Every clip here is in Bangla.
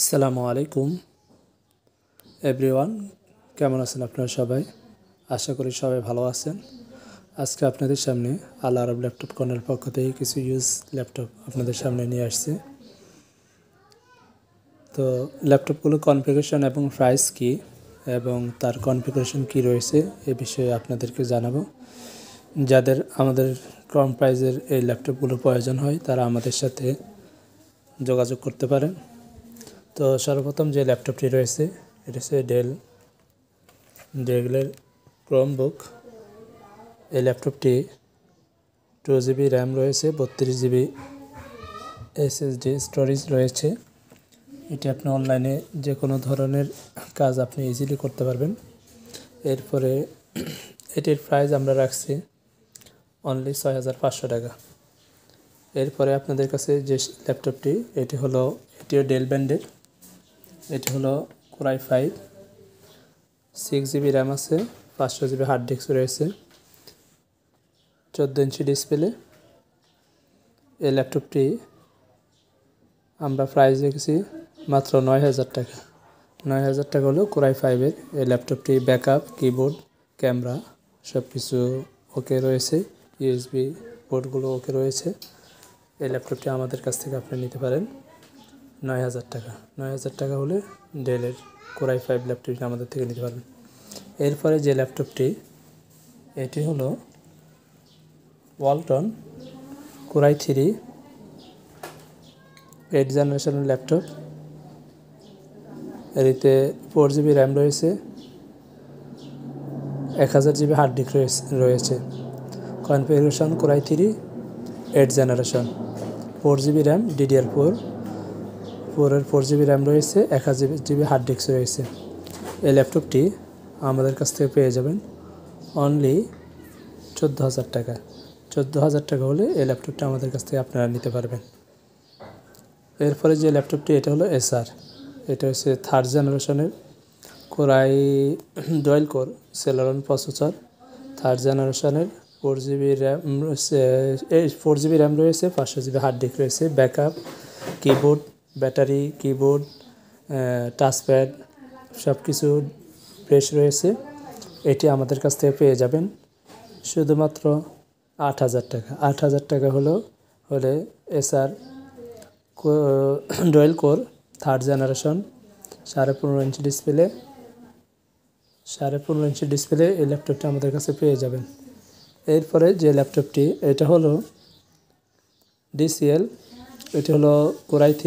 আসসালামু আলাইকুম এভরিওয়ান, কেমন আছেন আপনারা সবাই? আশা করি সবাই ভালো আছেন। আজকে আপনাদের সামনে আল আরব ল্যাপটপ কর্নার পক্ষ থেকে কিছু ইউজ ল্যাপটপ আপনাদের সামনে নিয়ে আসছে। তো ল্যাপটপগুলো কনফিগারেশন এবং প্রাইস কী এবং তার কনফিগারেশন কী রয়েছে এ বিষয়ে আপনাদেরকে জানাবো। যাদের আমাদের কম প্রাইজের এই ল্যাপটপগুলো প্রয়োজন হয় তারা আমাদের সাথে যোগাযোগ করতে পারেন। তো সর্বপ্রথম যে ল্যাপটপটি রয়েছে এটা হচ্ছে ডেলের ক্রোমবুক। এই ল্যাপটপটি 2GB র্যাম রয়েছে, 32GB SSD স্টোরেজ রয়েছে। এটি আপনি অনলাইনে যে কোনো ধরনের কাজ আপনি ইজিলি করতে পারবেন। এরপরে এটির প্রাইস আমরা রাখছি অনলি 6500 টাকা। এরপরে আপনাদের কাছে যে ল্যাপটপটি এটিও ডেল ব্র্যান্ডের। এটি হলো Core i5, 6GB র্যাম আছে, 500GB হার্ড ডিস্ক রয়েছে, 14 ইঞ্চি ডিসপ্লে। এই ল্যাপটপটি আমরা প্রাইস রেখেছি মাত্র 9000 টাকা। 9000 টাকা হলো Core i5-এর এই ল্যাপটপটি। ব্যাকআপ, কিবোর্ড, ক্যামেরা সব কিছু ওকে রয়েছে, USB পোর্টগুলো ওকে রয়েছে। এই ল্যাপটপটি আমাদের কাছ থেকে আপনি নিতে পারেন 9000 টাকা। 9000 টাকা হলে ডেলের Core i5 ল্যাপটপটি আমাদের থেকে নিতে পারবেন। এরপরে যে ল্যাপটপটি এটি হলো ওয়ালটন Core i3 8th জেনারেশনের ল্যাপটপ। এতে 4GB র্যাম রয়েছে, 1000GB হার্ড ডিস্ক রয়েছে। Configuration Core i3 8th generation, 4GB RAM, DDR4 4GB RAM রয়েছে, 1000GB হার্ড ডিস্ক রয়েছে। এই ল্যাপটপটি আমাদের কাছ থেকে পেয়ে যাবেন অনলি 14000 টাকা। 14000 টাকা হলে এই ল্যাপটপটা আমাদের কাছ থেকে আপনারা নিতে পারবেন। এরপরে যে ল্যাপটপটি এটা হলো এসার। এটা হচ্ছে 3rd জেনারেশনের dual core Celeron processor, 3rd জেনারেশনের 4GB র্যাম, 4GB র্যাম রয়েছে, 500GB হার্ড ডিস্ক রয়েছে। Backup, keyboard, battery, keyboard, touchpad সব কিছু ফ্রেশ রয়েছে। এটি আমাদের কাছ থেকে পেয়ে যাবেন শুধুমাত্র 8000 টাকা। 8000 টাকা হলে এসার dual core 3rd generation, 15.5 inch display, 15.5 inch display এই ল্যাপটপটা আমাদের কাছে পেয়ে যাবেন। এরপরে যে ল্যাপটপটি এটা হলো DCL। এটি হলো Core i3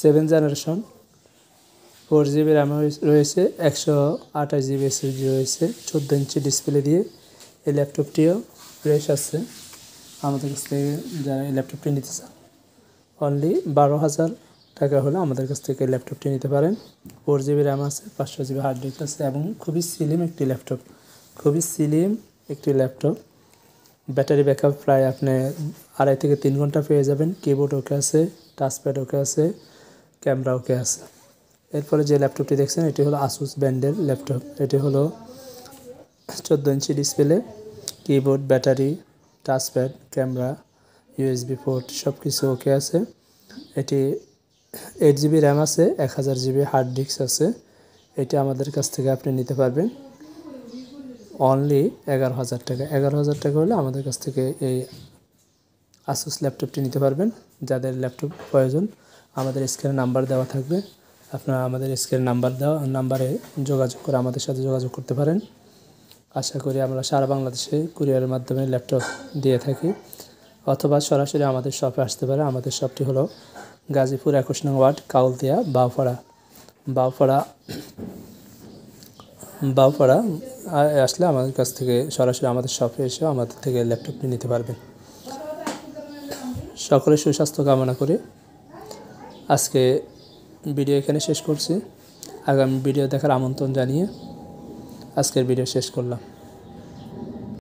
7th generation, 4GB RAM রয়েছে, 128GB SSD রয়েছে, 14 ইঞ্চি ডিসপ্লে দিয়ে। এই ল্যাপটপটিও ফ্রেশ আছে। আমাদের কাছ থেকে যারা এই ল্যাপটপটি নিতে চান অনলি 12000 টাকা হলে আমাদের কাছ থেকে ল্যাপটপটি নিতে পারেন। 4GB র্যাম আছে, 500GB হার্ড ডিস্ক আছে এবং খুবই স্লিম একটি ল্যাপটপ। ব্যাটারি ব্যাকআপ প্রায় আপনি 2.5 থেকে 3 ঘন্টা পেয়ে যাবেন। কিবোর্ড ওকে আছে, টাচপ্যাড ওকে আছে, ক্যামেরা ওকে আছে। এরপরে যে ল্যাপটপটি দেখছেন এটি হলো আসুস ব্র্যান্ডের ল্যাপটপ। এটি হলো 14 inch display, keyboard, battery, touchpad, camera, USB port সব কিছু ওকে আছে। এটি 8GB র্যাম আছে, 1000GB হার্ড ডিস্ক আছে। এটি আমাদের কাছ থেকে আপনি নিতে পারবেন অনলি 11000 টাকা। 11000 টাকা হলে আমাদের কাছ থেকে এই আসুস ল্যাপটপটি নিতে পারবেন। যাদের ল্যাপটপ প্রয়োজন আমাদের স্ক্রিনে নাম্বার দেওয়া থাকবে, আপনারা আমাদের স্ক্রিনে নাম্বারে যোগাযোগ করে আমাদের সাথে যোগাযোগ করতে পারেন। আশা করি আমরা সারা বাংলাদেশে কুরিয়ারের মাধ্যমে ল্যাপটপ দিয়ে থাকি, অথবা সরাসরি আমাদের শপে আসতে পারে। আমাদের শপটি হলো গাজীপুর 21 নং ওয়ার্ড, কাউলদিয়া, বাউপাড়া আসলে আমাদের কাছ থেকে সরাসরি আমাদের শপে এসে আমাদের থেকে ল্যাপটপটি নিতে পারবেন। সকলের সুস্বাস্থ্য কামনা করে আজকে ভিডিও এখানে শেষ করছি। আগামী ভিডিও দেখার আমন্ত্রণ জানিয়ে আজকের ভিডিও শেষ করলাম।